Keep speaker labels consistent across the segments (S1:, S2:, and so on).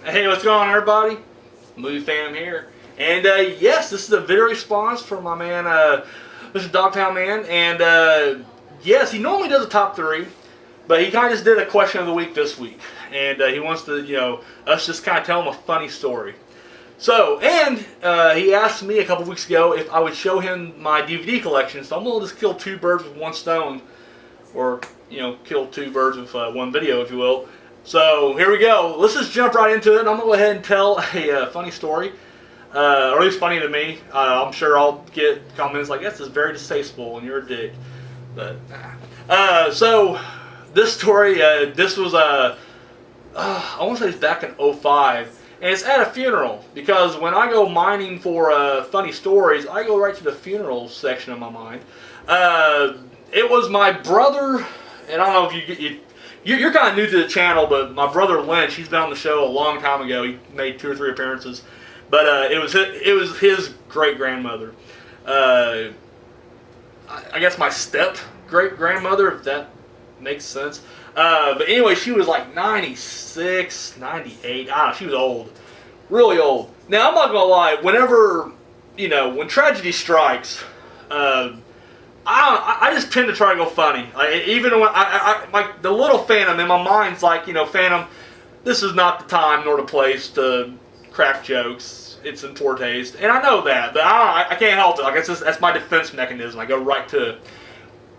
S1: Hey, what's going on, everybody? Movie Fam here. And yes, this is a video response from my man, Mr. Dogtown Man. And yes, he normally does a top three, but he kind of just did a question of the week this week. And he wants to, us just kind of tell him a funny story. So, and he asked me a couple weeks ago if I would show him my DVD collection. So I'm going to just kill two birds with one stone. Or, kill two birds with one video, if you will. So, here we go. Let's just jump right into it. I'm going to go ahead and tell a funny story. Or at least funny to me. I'm sure I'll get comments like, this is very distasteful and you're a dick. But, so, this story, this was, I want to say it's back in 2005. And it's at a funeral. Because when I go mining for funny stories, I go right to the funeral section of my mind. It was my brother, and I don't know if you're kind of new to the channel, but my brother Lynch, he's been on the show a long time ago. He made 2 or 3 appearances, but it was his great grandmother. I guess my step great grandmother, if that makes sense. But anyway, she was like 96, 98. I don't know, she was old, really old. Now I'm not gonna lie. Whenever when tragedy strikes. I just tend to try to go funny. Like, even when like the little Phantom in my mind's like, Phantom, this is not the time nor the place to crack jokes. It's in poor taste, and I know that, but I can't help it. Like that's my defense mechanism. I go right to it.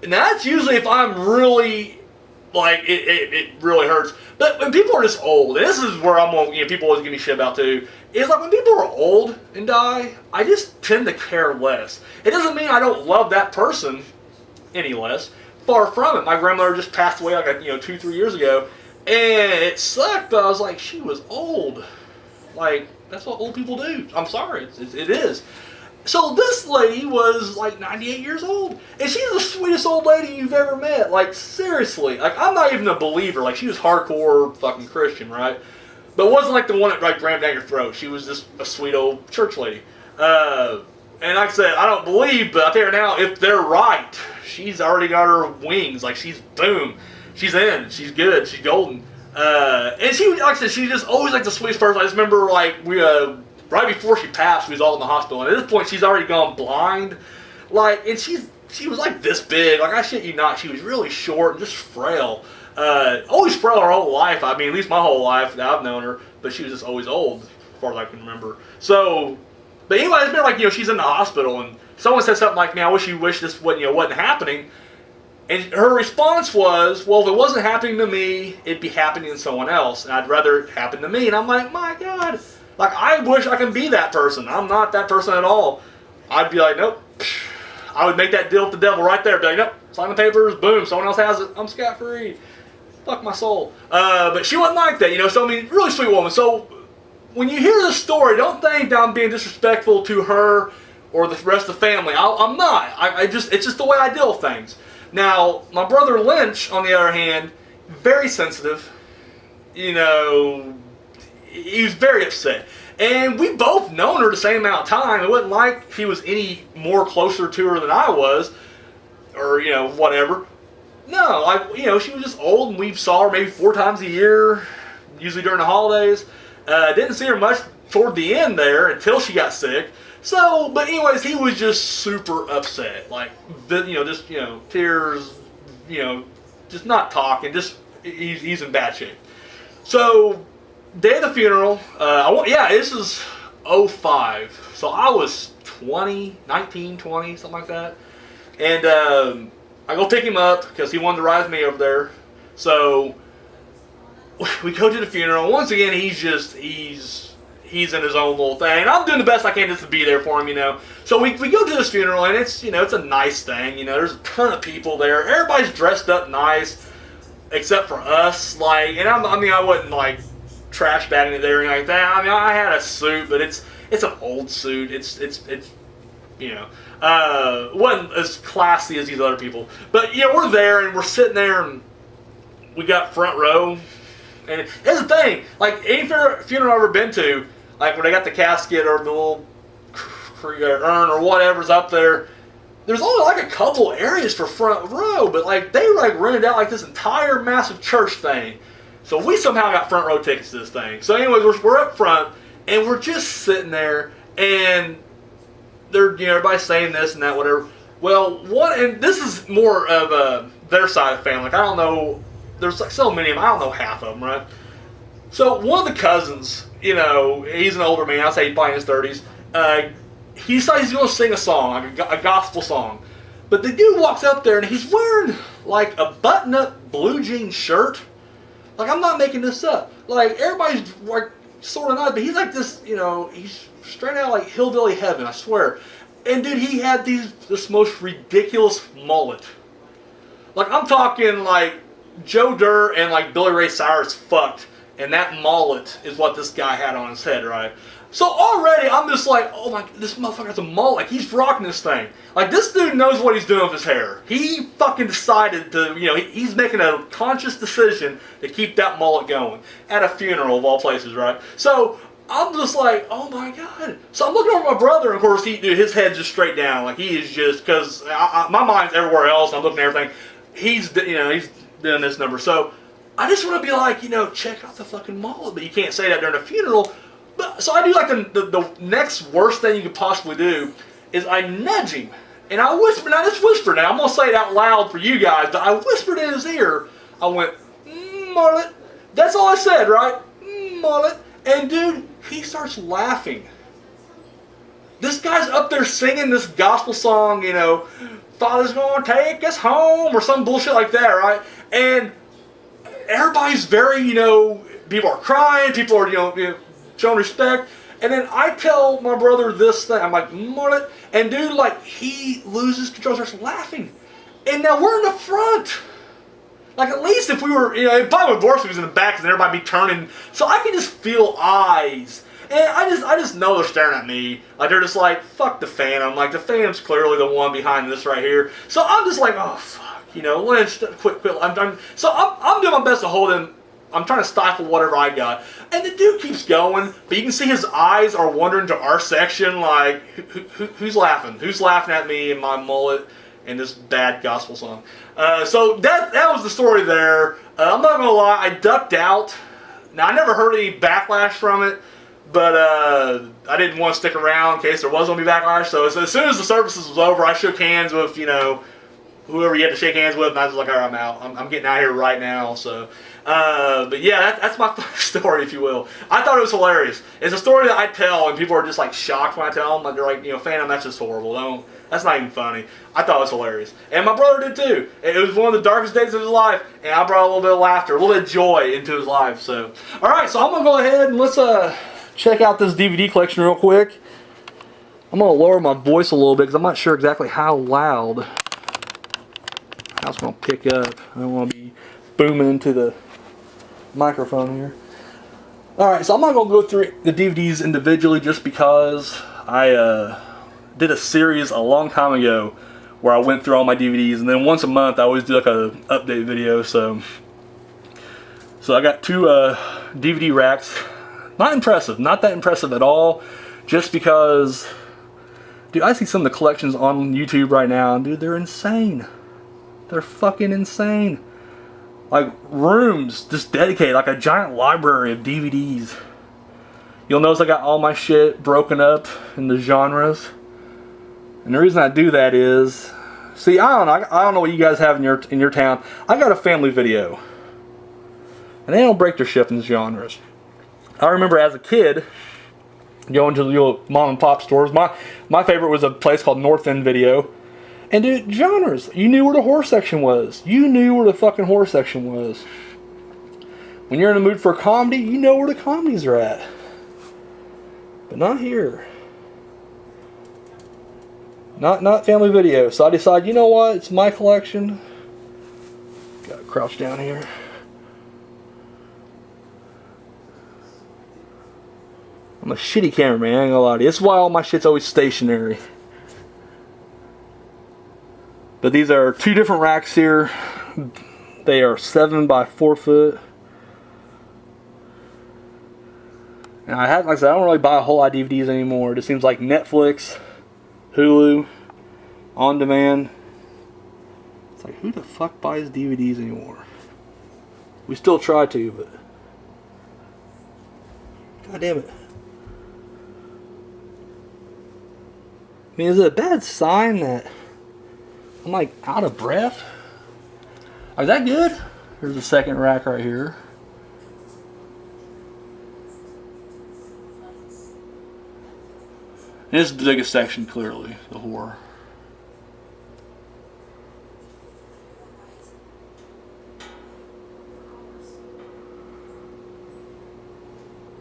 S1: And that's usually if I'm really like it really hurts. But when people are just old, and this is where I'm gonna, people always give me shit about too, is like when people are old and die, I just tend to care less. It doesn't mean I don't love that person any less. Far from it. My grandmother just passed away like 2-3 years ago, and it sucked. But I was like, she was old. Like that's what old people do. I'm sorry, it is. So this lady was like 98 years old, and she's the sweetest old lady you've ever met. Like seriously, like I'm not even a believer. Like she was hardcore fucking Christian, right? But it wasn't like the one that like rammed down your throat. She was just a sweet old church lady. And like I said, I don't believe, but I tell you now, if they're right, she's already got her wings. Like she's boom, she's in, she's good, she's golden. And she, like I said, she's just always like the sweetest person. I just remember like we right before she passed, we was all in the hospital, and at this point, she's already gone blind. Like, and she was like this big. Like I shit you not, she was really short and just frail. Always frail her whole life. I mean, at least my whole life that I've known her. But she was just always old, as far as I can remember. So, but anyway, it's been like she's in the hospital, and someone said something like, "Man, I wish you wish this wasn't happening." And her response was, "Well, if it wasn't happening to me, it'd be happening to someone else, and I'd rather it happen to me." And I'm like, my God. Like, I wish I can be that person. I'm not that person at all. I'd be like, nope. I would make that deal with the devil right there. Be like, nope, sign the papers, boom, someone else has it. I'm scot-free. Fuck my soul. But she wasn't like that, So, I mean, really sweet woman. So, when you hear this story, don't think that I'm being disrespectful to her or the rest of the family. I'm not. It's just the way I deal with things. Now, my brother Lynch, on the other hand, very sensitive. He was very upset. And we both known her the same amount of time. It wasn't like he was any more closer to her than I was. Or, whatever. No, like, she was just old, and we saw her maybe 4 times a year, usually during the holidays. Didn't see her much toward the end there until she got sick. So, but anyways, he was just super upset. Like, just, tears, just not talking. Just, he's in bad shape. So, day of the funeral, this is 2005, so I was 19, 20, something like that, and I go pick him up, because he wanted to ride with me over there, so we go to the funeral. Once again, he's in his own little thing, and I'm doing the best I can just to be there for him, so we go to this funeral, and it's, it's a nice thing, there's a ton of people there, everybody's dressed up nice, except for us, like, and I wasn't, like, trash bagging it there or anything like that. I mean, I had a suit, but it's an old suit. It's wasn't as classy as these other people. But we're there and we're sitting there and we got front row. And here's the thing, like any funeral I've ever been to, like when they got the casket or the little urn or whatever's up there, there's only like a couple areas for front row, but like they like rented out like this entire massive church thing. So we somehow got front row tickets to this thing. So anyways, we're up front, and we're just sitting there, and they're, everybody's saying this and that, whatever. Well, and this is more of their side of the family. Like, I don't know, there's like so many of them, I don't know half of them, right? So one of the cousins, he's an older man, I'd say he's probably in his 30s, he decides he's going to sing a song, like a gospel song. But the dude walks up there and he's wearing like a button-up blue jean shirt. Like, I'm not making this up. Like, everybody's like sort of not, but he's like this, he's straight out like hillbilly heaven, I swear. And dude, he had this most ridiculous mullet. Like, I'm talking like Joe Dirt and like Billy Ray Cyrus fucked. And that mullet is what this guy had on his head, right? So already I'm just like, oh my, this motherfucker has a mullet. Like, he's rocking this thing. Like, this dude knows what he's doing with his hair. He fucking decided to, he's making a conscious decision to keep that mullet going at a funeral of all places, right? So I'm just like, oh my god. So I'm looking over at my brother, and of course, his head's just straight down. Like, he is just, because my mind's everywhere else. I'm looking at everything. He's doing this number. So I just want to be like, check out the fucking mullet, but you can't say that during a funeral. But, so I do like the next worst thing you could possibly do is I nudge him. And I whisper, now just whisper now, I'm going to say it out loud for you guys, but I whispered in his ear, I went, mullet. That's all I said, right? Mullet. And dude, he starts laughing. This guy's up there singing this gospel song, Father's going to take us home, or some bullshit like that, right? And everybody's very, people are crying, people are, showing respect. And then I tell my brother this thing. I'm like, mullet. And dude, like, he loses control, starts laughing. And now we're in the front. Like, at least if we were, it probably would worse if he was in the back, because everybody be turning. So I can just feel eyes. And I just know they're staring at me. Like, they're just like, fuck the Phantom. Like, the Phantom's clearly the one behind this right here. So I'm just like, oh, fuck. Lynch, quit. So I'm doing my best to hold him. I'm trying to stifle whatever I got. And the dude keeps going, but you can see his eyes are wandering to our section, like, who's laughing? Who's laughing at me and my mullet and this bad gospel song? So that was the story there. I'm not going to lie, I ducked out. Now, I never heard any backlash from it, but I didn't want to stick around in case there was going to be backlash. So as soon as the services was over, I shook hands with, whoever you had to shake hands with, and I was like, all right, I'm out. I'm getting out of here right now. So, but yeah, that's my story, if you will. I thought it was hilarious. It's a story that I tell, and people are just like shocked when I tell them. Like, they're like, Phantom, that's just horrible. That's not even funny. I thought it was hilarious. And my brother did too. It was one of the darkest days of his life, and I brought a little bit of laughter, a little bit of joy into his life. So, all right, so I'm going to go ahead and let's check out this DVD collection real quick. I'm going to lower my voice a little bit because I'm not sure exactly how loud I was going to pick up. I don't want to be booming into the microphone here. Alright, so I'm not going to go through the DVDs individually just because I did a series a long time ago where I went through all my DVDs, and then once a month I always do like a update video. So I got two DVD racks. Not impressive, not that impressive at all, just because, dude, I see some of the collections on YouTube right now, and dude, they're insane. They're fucking insane. Like, rooms just dedicated, like a giant library of DVDs. You'll notice I got all my shit broken up into genres. And the reason I do that is, see, I don't know what you guys have in your town. I got a family video. And they don't break their shit in genres. I remember as a kid going to the little mom and pop stores. My favorite was a place called North End Video. And dude, genres. You knew where the horror section was. You knew where the fucking horror section was. When you're in the mood for a comedy, you know where the comedies are at. But not here. Not family video. So I decided, you know what? It's my collection. Gotta crouch down here. I'm a shitty cameraman, I ain't gonna lie to you. This is why all my shit's always stationary. But these are two different racks here. They are 7 by 4 foot. And like I said, I don't really buy a whole lot of DVDs anymore. It just seems like Netflix, Hulu, on demand. It's like, who the fuck buys DVDs anymore? We still try to, but God damn it. I mean, is it a bad sign that I'm like out of breath? Is that good? There's a second rack right here. This is the biggest section, clearly, the whore.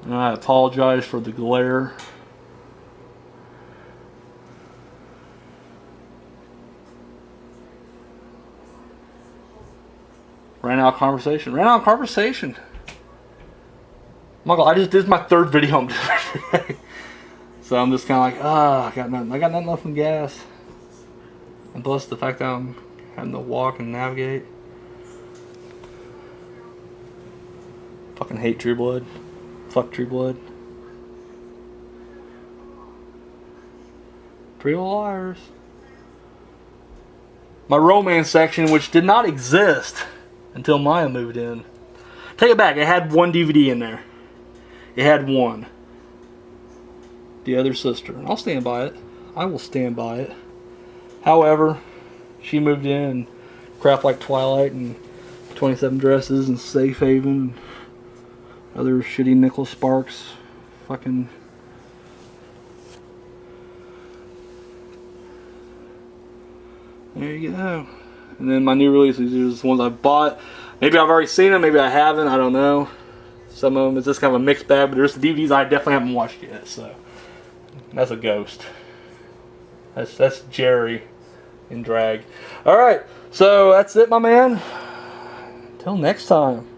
S1: And I apologize for the glare. Ran out of conversation. Ran out of conversation. Michael, this is my third video I'm doing today. So I'm just kind of like, I got nothing left in gas. And plus the fact that I'm having to walk and navigate. Fucking hate True Blood. Fuck True Blood. Pretty Little Liars. My romance section, which did not exist until Maya moved in. Take it back, it had one DVD in there. It had one. The Other Sister. And I'll stand by it. I will stand by it. However, she moved in and crap like Twilight and 27 Dresses and Safe Haven and other shitty Nicholas Sparks fucking there you go. And then my new releases, these are the ones I bought. Maybe I've already seen them, maybe I haven't, I don't know. Some of them is just kind of a mixed bag, but there's the DVDs I definitely haven't watched yet, so that's a ghost. That's Jerry in drag. Alright, so that's it, my man. Until next time.